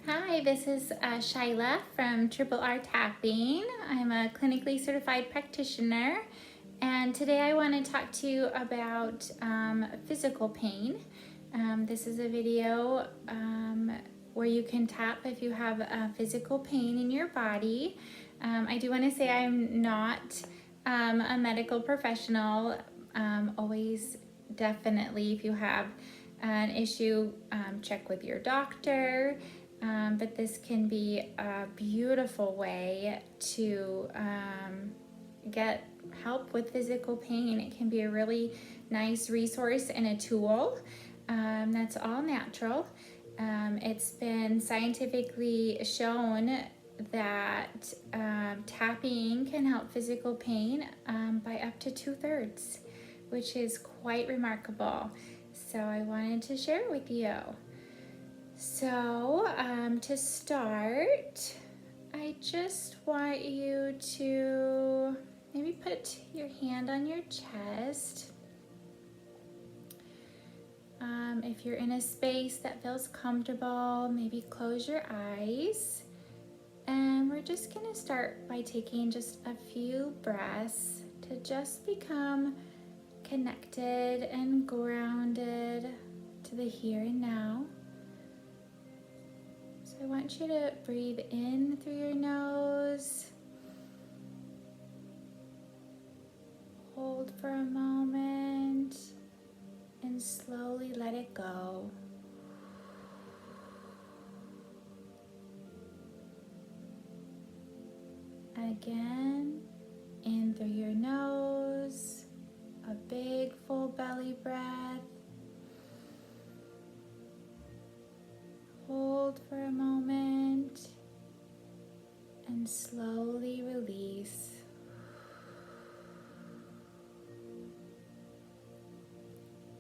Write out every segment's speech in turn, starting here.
Hi, this is Shyla from Triple R Tapping. I'm a clinically certified practitioner, and today I want to talk to you about physical pain. This is a video where you can tap if you have physical pain in your body. I do want to say I'm not a medical professional. Always, definitely, if you have an issue, check with your doctor. But this can be a beautiful way to get help with physical pain. It can be a really nice resource and a tool that's all natural. It's been scientifically shown that tapping can help physical pain by up to 2/3, which is quite remarkable. So I wanted to share it with you. So to start, I just want you to maybe put your hand on your chest. If you're in a space that feels comfortable, maybe close your eyes. And we're just gonna start by taking just a few breaths to just become connected and grounded to the here and now. So I want you to breathe in through your nose. Hold for a moment and slowly let it go. Again, in through your nose, a big full belly breath. Hold for a moment and slowly release.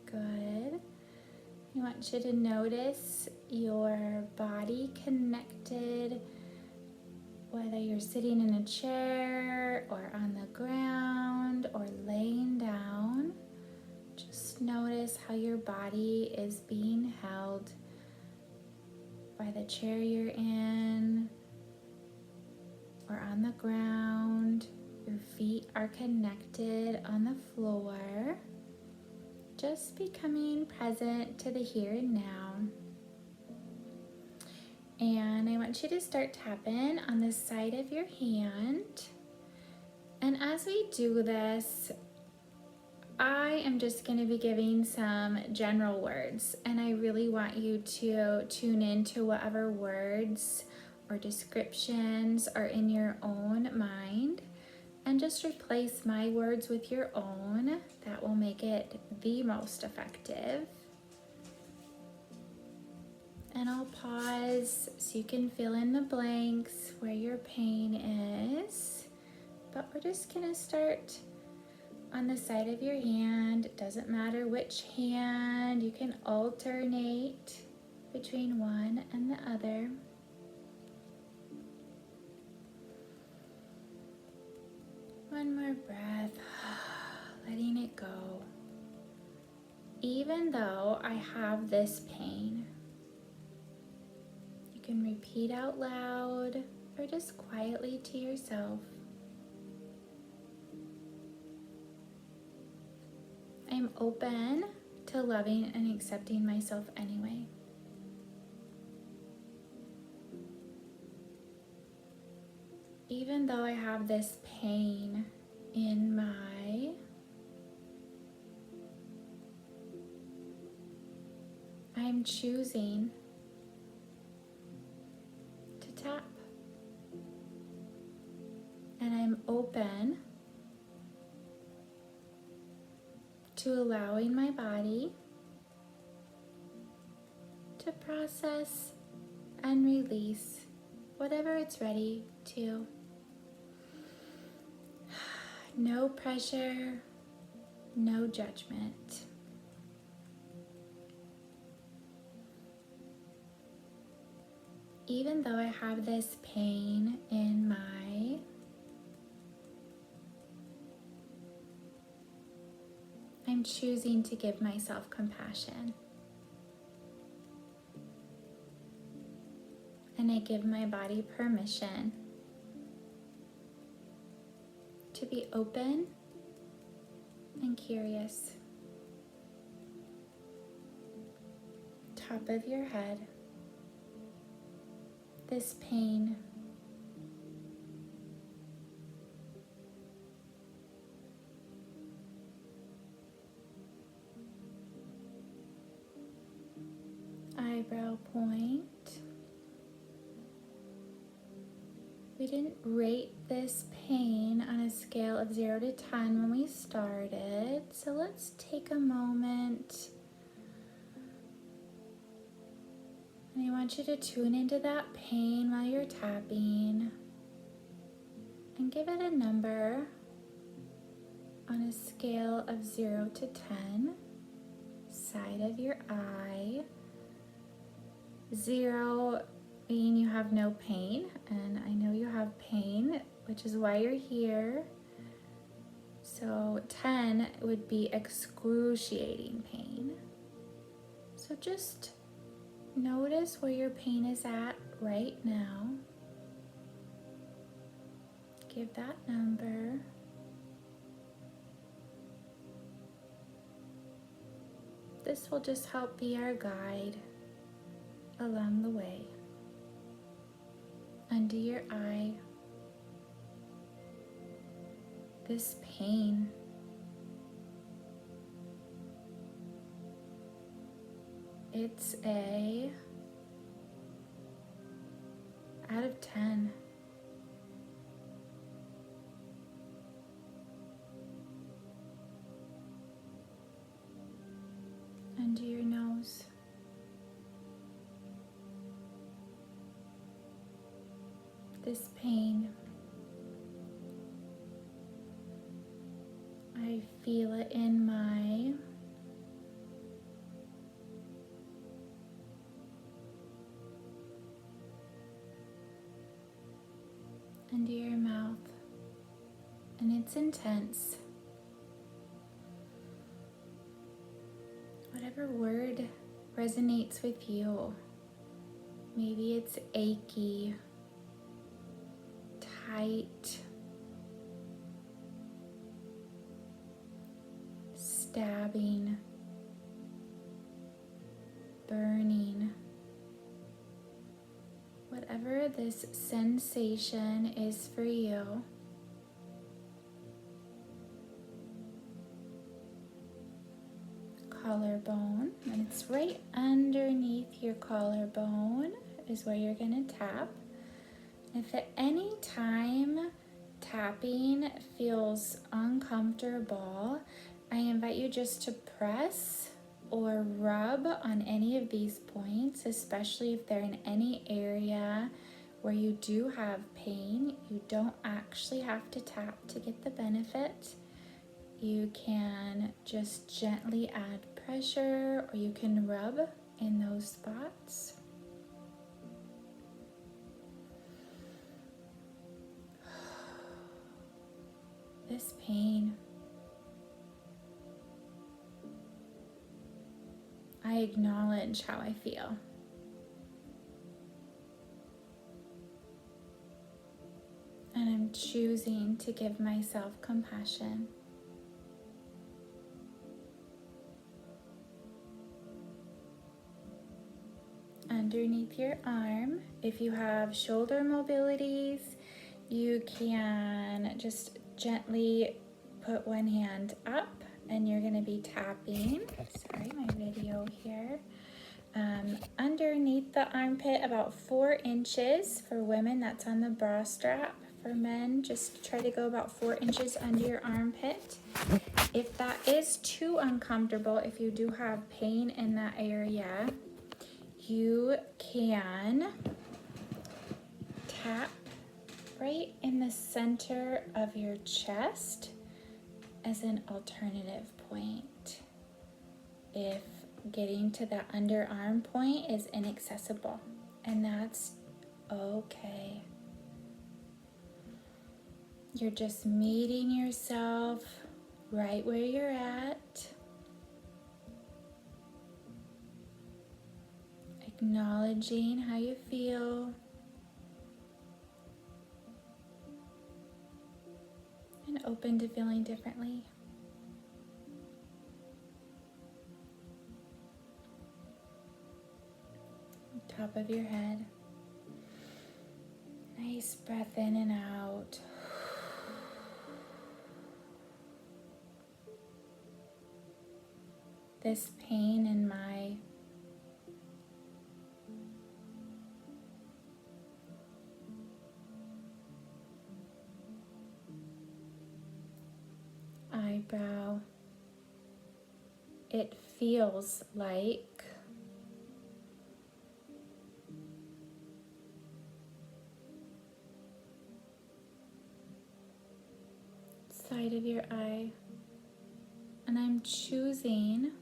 Good. I want you to notice your body connected, whether you're sitting in a chair or on the ground or laying down. Just notice how your body is being held by the chair you're in or on the ground. Your feet are connected on the floor. Just becoming present to the here and now. And I want you to start tapping on the side of your hand. And as we do this, I am just going to be giving some general words, and I really want you to tune into whatever words or descriptions are in your own mind and just replace my words with your own. That will make it the most effective. And I'll pause so you can fill in the blanks where your pain is. But we're just gonna start on the side of your hand. It doesn't matter which hand, you can alternate between one and the other. One more breath, letting it go. Even though I have this pain, you can repeat out loud or just quietly to yourself. I'm open to loving and accepting myself anyway. Even though I have this pain in I'm choosing to tap. And I'm open to allowing my body to process and release whatever it's ready to. No pressure, no judgment. Even though I have this pain in I'm choosing to give myself compassion. And I give my body permission to be open and curious. Top of your head, this pain. Eyebrow point. We didn't rate this pain on a scale of 0 to 10 when we started, so let's take a moment. And I want you to tune into that pain while you're tapping and give it a number on a scale of 0 to 10. Side of your eye. 0 being you have no pain, and I know you have pain, which is why you're here. So 10 would be excruciating pain. So just notice where your pain is at right now. Give that number. This will just help be our guide along the way. Under your eye, this pain. It's a out of 10. Under your nose. This pain, I feel it in my under your mouth, and it's intense. Whatever word resonates with you, maybe it's achy, tight, stabbing, burning. Whatever this sensation is for you, collarbone, and it's right underneath your collarbone is where you're going to tap. If at any time tapping feels uncomfortable, I invite you just to press or rub on any of these points, especially if they're in any area where you do have pain. You don't actually have to tap to get the benefit. You can just gently add pressure, or you can rub in those spots. This pain, I acknowledge how I feel. And I'm choosing to give myself compassion. Underneath your arm, if you have shoulder mobilities, you can just gently put one hand up and you're going to be tapping. Sorry, my video here. Underneath the armpit, about 4 inches. For women, that's on the bra strap. For men, just try to go about 4 inches under your armpit. If that is too uncomfortable, if you do have pain in that area, you can tap right in the center of your chest as an alternative point if getting to that underarm point is inaccessible, and that's okay. You're just meeting yourself right where you're at, acknowledging how you feel, open to feeling differently. Top of your head. Nice breath in and out. This pain in my eyebrow, it feels like side of your eye, and I'm choosing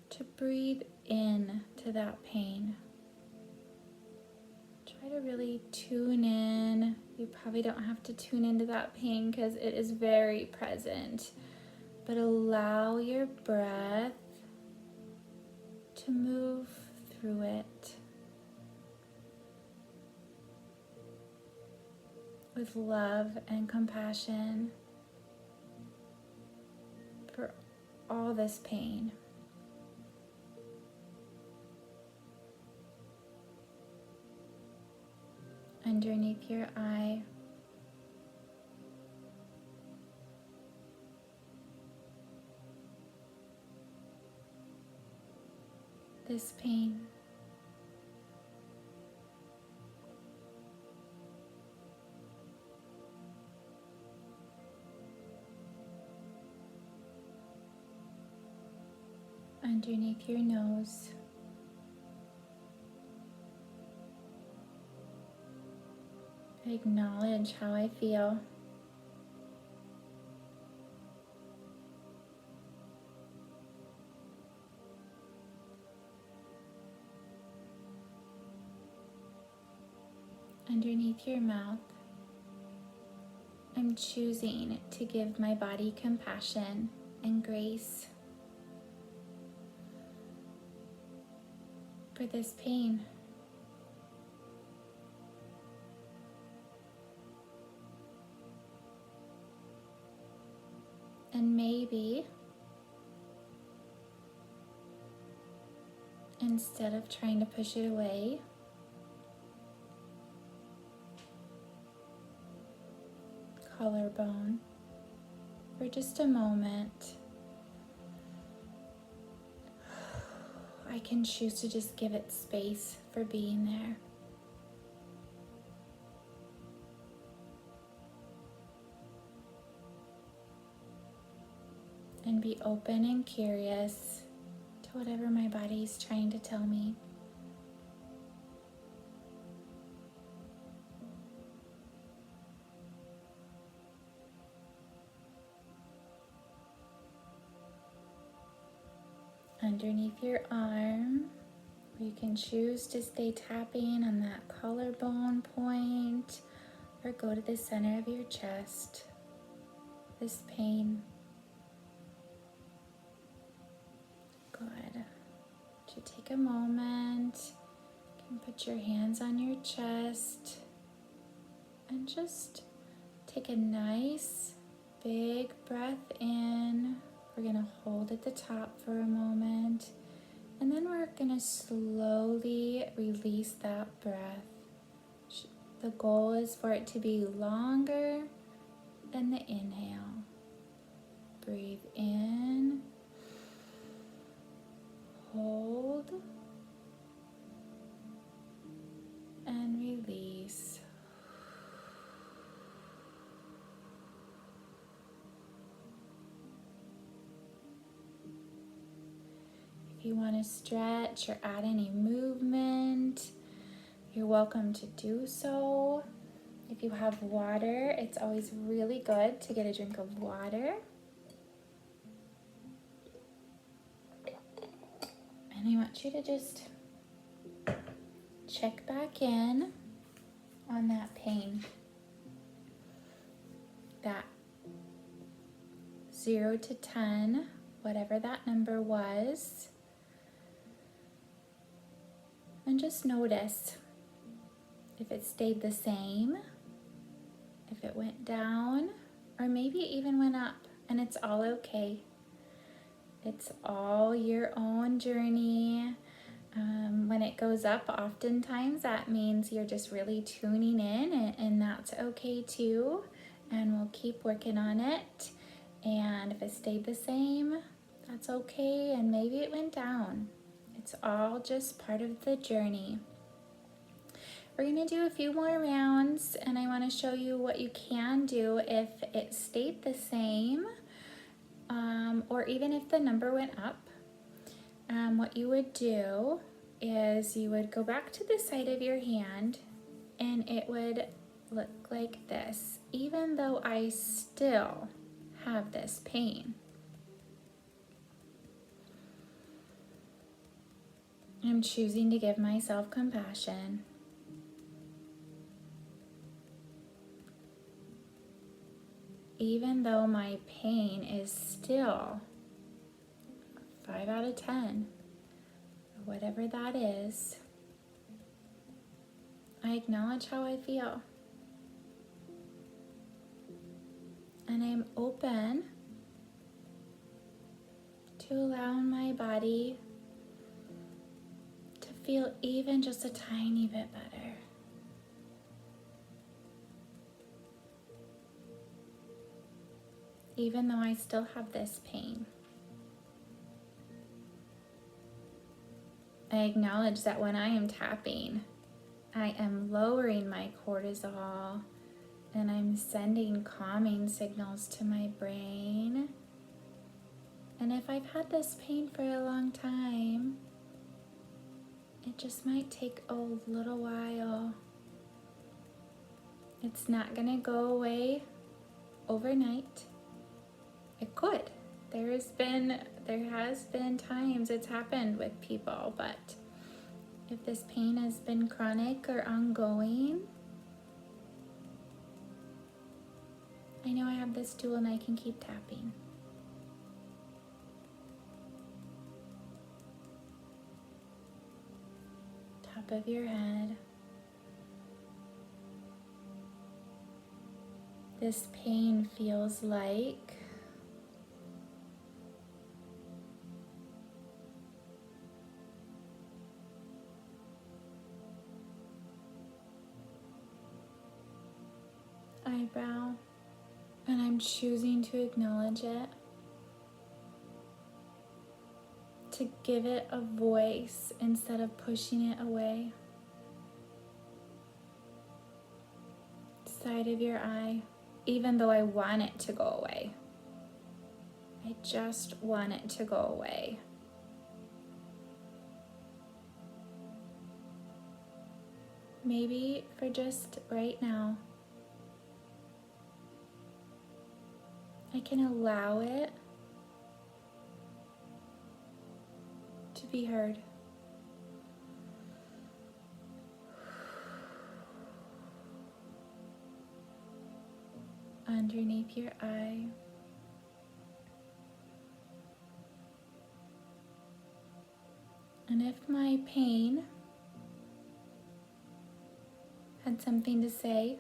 to breathe in to that pain. Try to really tune in. You probably don't have to tune into that pain because it is very present, but allow your breath to move through it with love and compassion for all this pain. Underneath your eye, this pain. Underneath your nose. Acknowledge how I feel. Underneath your mouth, I'm choosing to give my body compassion and grace for this pain. And maybe instead of trying to push it away, collarbone, for just a moment, I can choose to just give it space for being there. And be open and curious to whatever my body's trying to tell me. Underneath your arm, you can choose to stay tapping on that collarbone point or go to the center of your chest. This pain. Good. So take a moment. You can put your hands on your chest and just take a nice big breath in. We're going to hold at the top for a moment, and then we're going to slowly release that breath. The goal is for it to be longer than the inhale. Breathe in, hold, and release. If you want to stretch or add any movement, you're welcome to do so. If you have water, it's always really good to get a drink of water. And I want you to just check back in on that pain. That 0 to 10, whatever that number was. And just notice if it stayed the same, if it went down, or maybe it even went up, and it's all okay. It's all your own journey. When it goes up, oftentimes that means you're just really tuning in, and that's okay too. And we'll keep working on it. And if it stayed the same, that's okay. And maybe it went down. It's all just part of the journey. We're going to do a few more rounds, and I want to show you what you can do if it stayed the same, or even if the number went up. What you would do is you would go back to the side of your hand, and it would look like this, even though I still have this pain. I'm choosing to give myself compassion. Even though my pain is still 5 out of 10, or whatever that is, I acknowledge how I feel. And I'm open to allowing my body to feel even just a tiny bit better. Even though I still have this pain. I acknowledge that when I am tapping, I am lowering my cortisol, and I'm sending calming signals to my brain. And if I've had this pain for a long time, it just might take a little while. It's not gonna go away overnight. It could. There has been times it's happened with people, but if this pain has been chronic or ongoing, I know I have this tool and I can keep tapping. Top of your head. This pain feels like eyebrow, and I'm choosing to acknowledge it, to give it a voice instead of pushing it away. Side of your eye, even though I want it to go away. I just want it to go away. Maybe for just right now, I can allow it to be heard. Underneath your eye. And if my pain had something to say,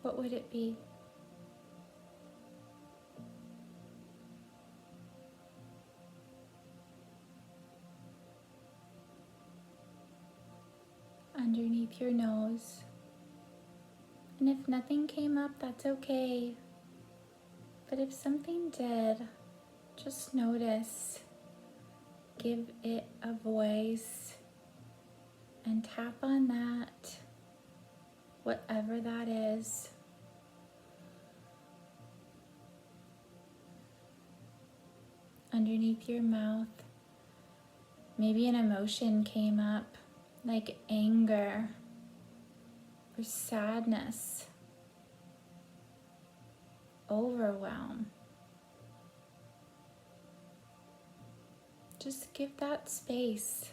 what would it be? Underneath your nose. And if nothing came up, that's okay. But if something did, just notice. Give it a voice and tap on that, whatever that is. Underneath your mouth, maybe an emotion came up, like anger or sadness, overwhelm. Just give that space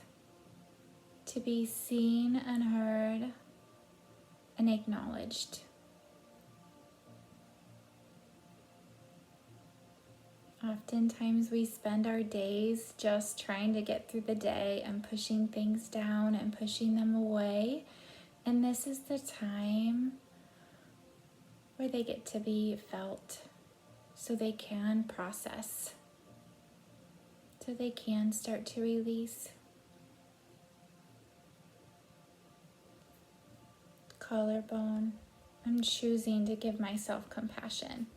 to be seen and heard and acknowledged. Oftentimes we spend our days just trying to get through the day and pushing things down and pushing them away. And this is the time where they get to be felt so they can process, so they can start to release. Collarbone. I'm choosing to give myself compassion.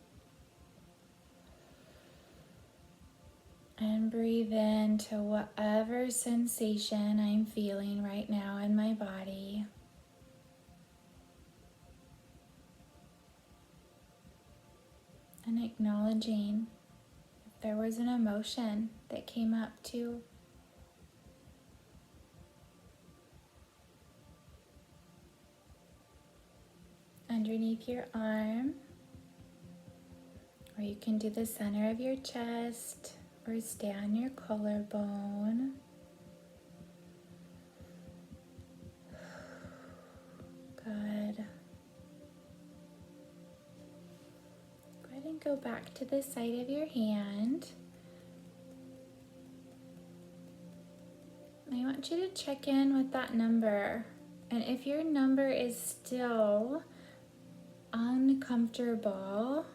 And breathe into whatever sensation I'm feeling right now in my body. And acknowledging if there was an emotion that came up too. Underneath your arm, or you can do the center of your chest, or stay on your collarbone. Good. Go ahead and go back to the side of your hand. I want you to check in with that number. And if your number is still uncomfortable,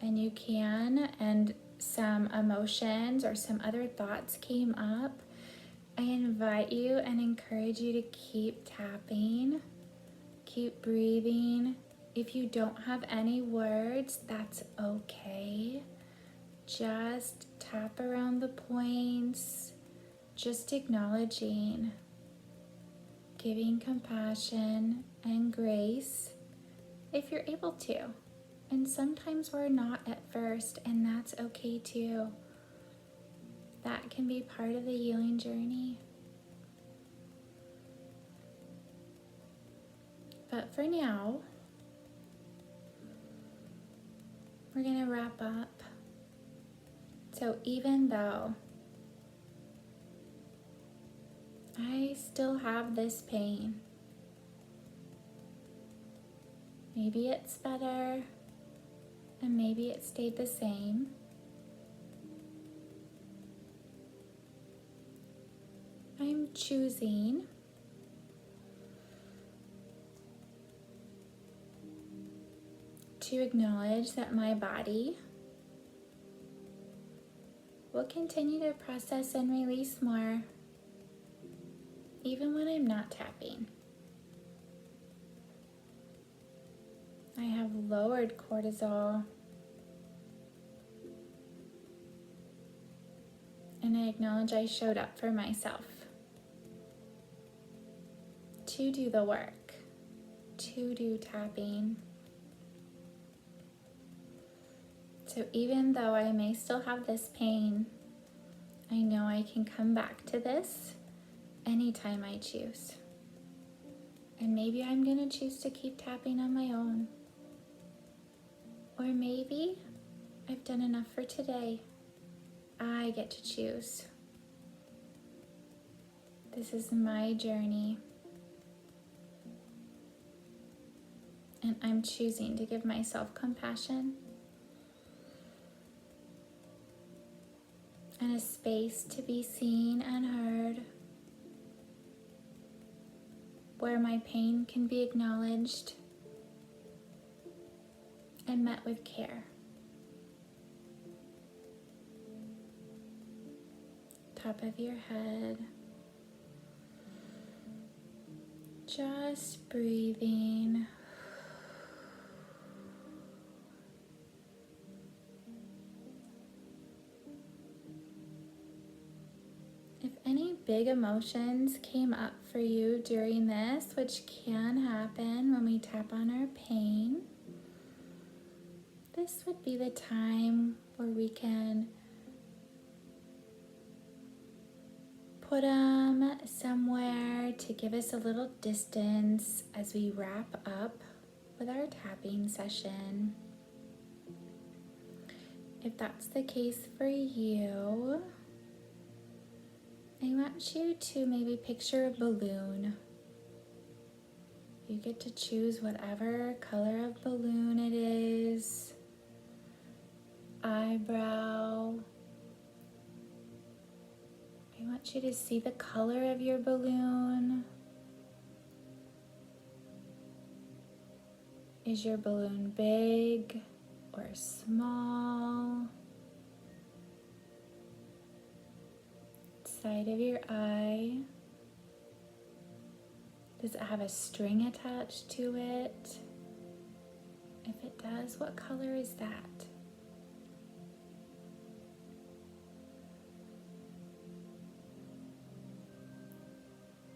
and you can, and some emotions or some other thoughts came up, I invite you and encourage you to keep tapping, keep breathing. If you don't have any words, that's okay. Just tap around the points, just acknowledging, giving compassion and grace if you're able to. And sometimes we're not at first, and that's okay too. That can be part of the healing journey. But for now, we're gonna wrap up. So even though I still have this pain, maybe it's better, and maybe it stayed the same. I'm choosing to acknowledge that my body will continue to process and release more, even when I'm not tapping. I have lowered cortisol, and I acknowledge I showed up for myself to do the work, to do tapping. So even though I may still have this pain, I know I can come back to this anytime I choose. And maybe I'm gonna choose to keep tapping on my own. Or maybe I've done enough for today. I get to choose. This is my journey. And I'm choosing to give myself compassion and a space to be seen and heard, where my pain can be acknowledged and met with care. Top of your head. Just breathing. If any big emotions came up for you during this, which can happen when we tap on our pain, this would be the time where we can put them somewhere to give us a little distance as we wrap up with our tapping session. If that's the case for you, I want you to maybe picture a balloon. You get to choose whatever color of balloon it is. Eyebrow. I want you to see the color of your balloon. Is your balloon big or small? Side of your eye. Does it have a string attached to it? If it does, what color is that?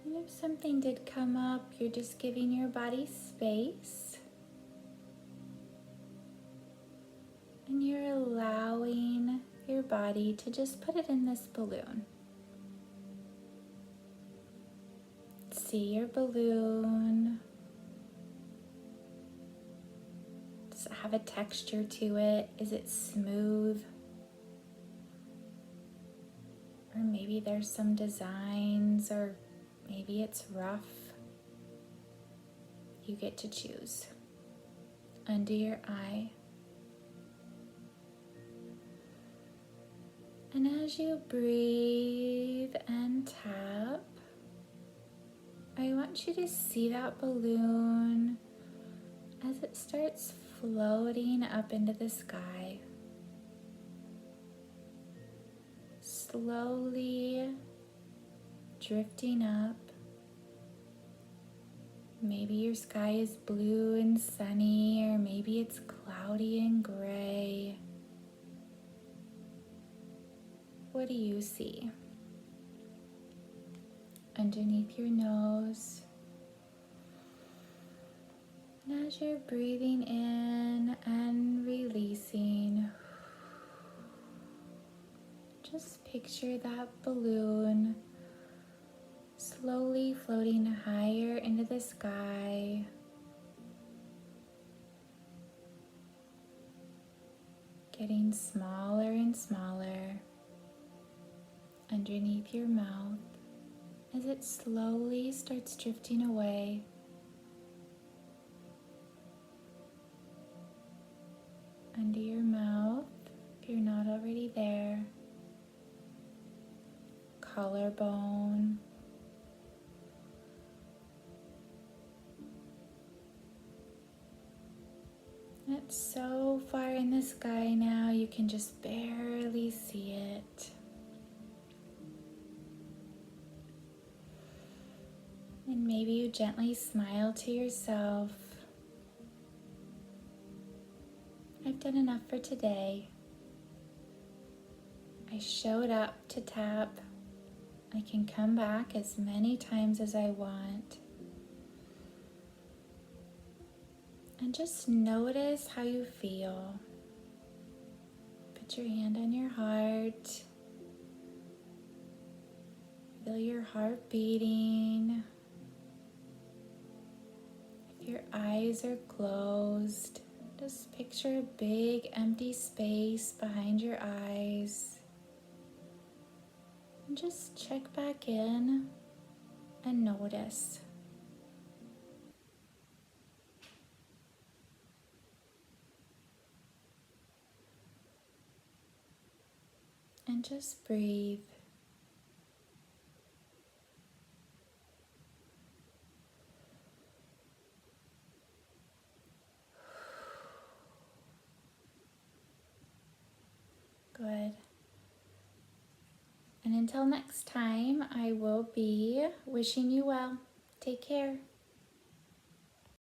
And if something did come up, you're just giving your body space. And you're allowing your body to just put it in this balloon. See your balloon. Does it have a texture to it? Is it smooth? Or maybe there's some designs, or maybe it's rough. You get to choose. Under your eye. And as you breathe and tap, I want you to see that balloon as it starts floating up into the sky. Slowly drifting up. Maybe your sky is blue and sunny, or maybe it's cloudy and gray. What do you see? Underneath your nose. And as you're breathing in and releasing, just picture that balloon slowly floating higher into the sky. Getting smaller and smaller underneath your mouth as it slowly starts drifting away. Under your mouth, if you're not already there. Collarbone. It's so far in the sky now, you can just barely see it. And maybe you gently smile to yourself. I've done enough for today. I showed up to tap. I can come back as many times as I want. And just notice how you feel. Put your hand on your heart. Feel your heart beating. If your eyes are closed, just picture a big empty space behind your eyes. And just check back in and notice. And just breathe. Good. And until next time, I will be wishing you well. Take care.